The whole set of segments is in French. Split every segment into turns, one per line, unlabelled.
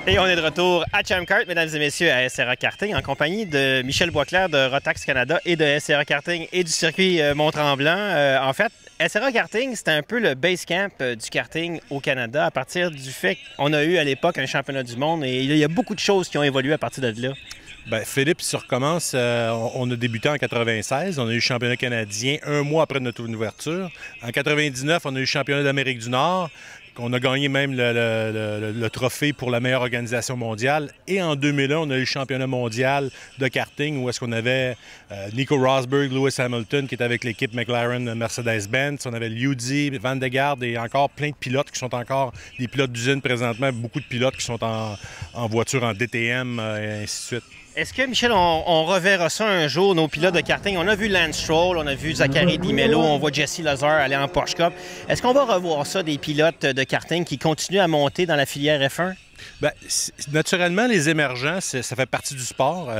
Et on est de retour à Champ Kart, mesdames et messieurs, à SRA Karting, en compagnie de Michel Boisclair de Rotax Canada et de SRA Karting et du circuit Mont-Tremblant. En fait, SRA Karting, c'était un peu le base camp du karting au Canada à partir du fait qu'on a eu à l'époque un championnat du monde et il y a beaucoup de choses qui ont évolué à partir de là.
Bien, Philippe, si on recommence, on a débuté en 96, on a eu le championnat canadien un mois après notre ouverture. En 99, on a eu le championnat d'Amérique du Nord. On a gagné même le trophée pour la meilleure organisation mondiale. Et en 2001, on a eu le championnat mondial de karting où est-ce qu'on avait Nico Rosberg, Lewis Hamilton qui est avec l'équipe McLaren Mercedes-Benz. On avait Liudi, Van de Garde et encore plein de pilotes qui sont encore des pilotes d'usine présentement. Beaucoup de pilotes qui sont en voiture en DTM et ainsi de suite.
Est-ce que, Michel, on reverra ça un jour, nos pilotes de karting? On a vu Lance Stroll, on a vu Zachary Di Mello, on voit Jesse Lazare aller en Porsche Cup. Est-ce qu'on va revoir ça, des pilotes de karting qui continuent à monter dans la filière F1?
Bien, naturellement, les émergents, ça fait partie du sport.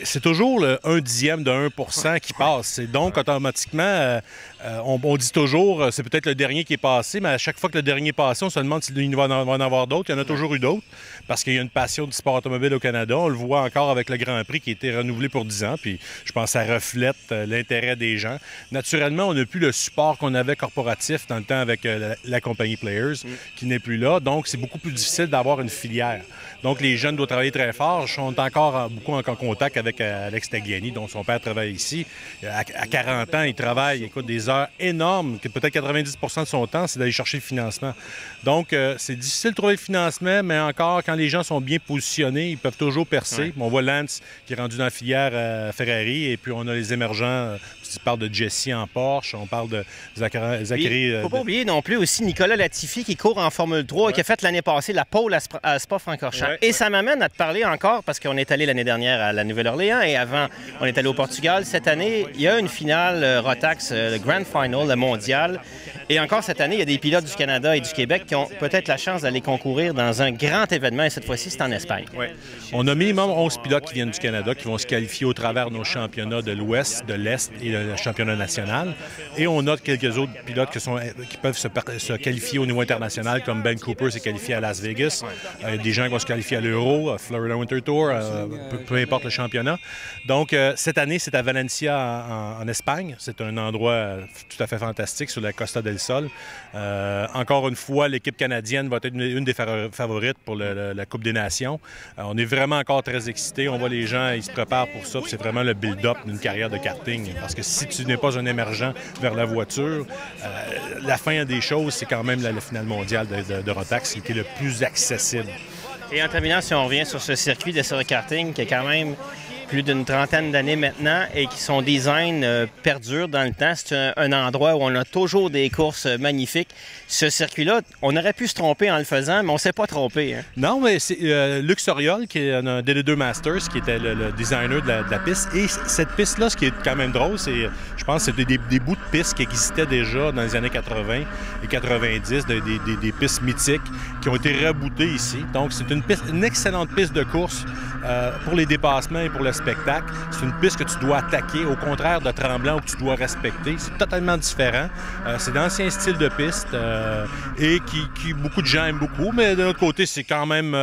C'est toujours le 1/10 de 1% qui passe. Et donc, automatiquement, on dit toujours, c'est peut-être le dernier qui est passé, mais à chaque fois que le dernier est passé, on se demande s'il va en avoir d'autres. Il y en a toujours eu d'autres, parce qu'il y a une passion du sport automobile au Canada. On le voit encore avec le Grand Prix qui a été renouvelé pour 10 ans, puis je pense que ça reflète l'intérêt des gens. Naturellement, on n'a plus le support qu'on avait corporatif dans le temps avec la compagnie Players, qui n'est plus là. Donc, c'est beaucoup plus difficile d'avoir une filière. Donc, les jeunes doivent travailler très fort. Je suis encore beaucoup en contact avec Alex Tagliani, dont son père travaille ici. À 40 ans, il travaille, écoute, des heures énormes, que peut-être 90% de son temps, c'est d'aller chercher le financement. Donc, c'est difficile de trouver le financement, mais encore, quand les gens sont bien positionnés, ils peuvent toujours percer. Ouais. On voit Lance qui est rendu dans la filière Ferrari, et puis on a les émergents. Tu parles de Jesse en Porsche, on parle de Zachary.
Il ne faut pas oublier non plus aussi Nicolas Latifi qui court en Formule 3 et qui a fait l'année passée la pole à Spa-Francorchamps. Et ça m'amène à te parler encore, parce qu'on est allé l'année dernière à la Nouvelle-Orléans et avant, on est allé au Portugal. Cette année, il y a une finale Rotax, le Grand Final, le mondial. Et encore cette année, il y a des pilotes du Canada et du Québec qui ont peut-être la chance d'aller concourir dans un grand événement. Et cette fois-ci, c'est en Espagne.
Oui. On a minimum 11 pilotes qui viennent du Canada, qui vont se qualifier au travers de nos championnats de l'Ouest, de l'Est et le championnat national. Et on a quelques autres pilotes qui peuvent se qualifier au niveau international, comme Ben Cooper s'est qualifié à Las Vegas. Des gens qui vont se qualifier à l'Euro, Florida Winter Tour, peu importe le championnat. Donc, cette année, c'est à Valencia, en Espagne. C'est un endroit tout à fait fantastique sur la Costa del Sol. Encore une fois, l'équipe canadienne va être une des favorites pour la Coupe des Nations. On est vraiment encore très excités. On voit les gens, ils se préparent pour ça. C'est vraiment le build-up d'une carrière de karting. Parce que si tu n'es pas un émergent vers la voiture, la fin des choses, c'est quand même la finale mondiale de Rotax qui est le plus accessible.
Et en terminant, si on revient sur ce circuit de SRA Karting qui a quand même plus d'une trentaine d'années maintenant et qui son design perdure dans le temps. C'est un endroit où on a toujours des courses magnifiques. Ce circuit-là, on aurait pu se tromper en le faisant, mais on ne s'est pas trompé. Hein?
Non, mais c'est Luc Soriol, qui est un DD2 Masters, qui était le designer de la piste. Et cette piste-là, ce qui est quand même drôle, c'est, je pense, c'est des bouts de pistes qui existaient déjà dans les années 80 et 90, des pistes mythiques qui ont été rebootées ici. Donc, c'est une excellente piste de course pour les dépassements et pour le spectacle. C'est une piste que tu dois attaquer, au contraire de Tremblant, où tu dois respecter. C'est totalement différent. C'est d'anciens styles de piste et qui beaucoup de gens aiment beaucoup, mais de l'autre côté, c'est quand même...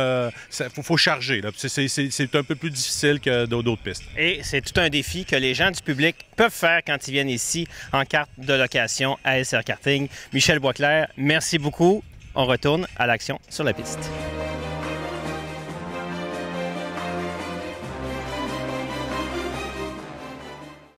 faut charger. C'est un peu plus difficile que d'autres pistes.
Et c'est tout un défi que les gens du public peuvent faire quand ils viennent ici en carte de location à SRA Karting. Michel Boisclair, merci beaucoup. On retourne à l'action sur la piste.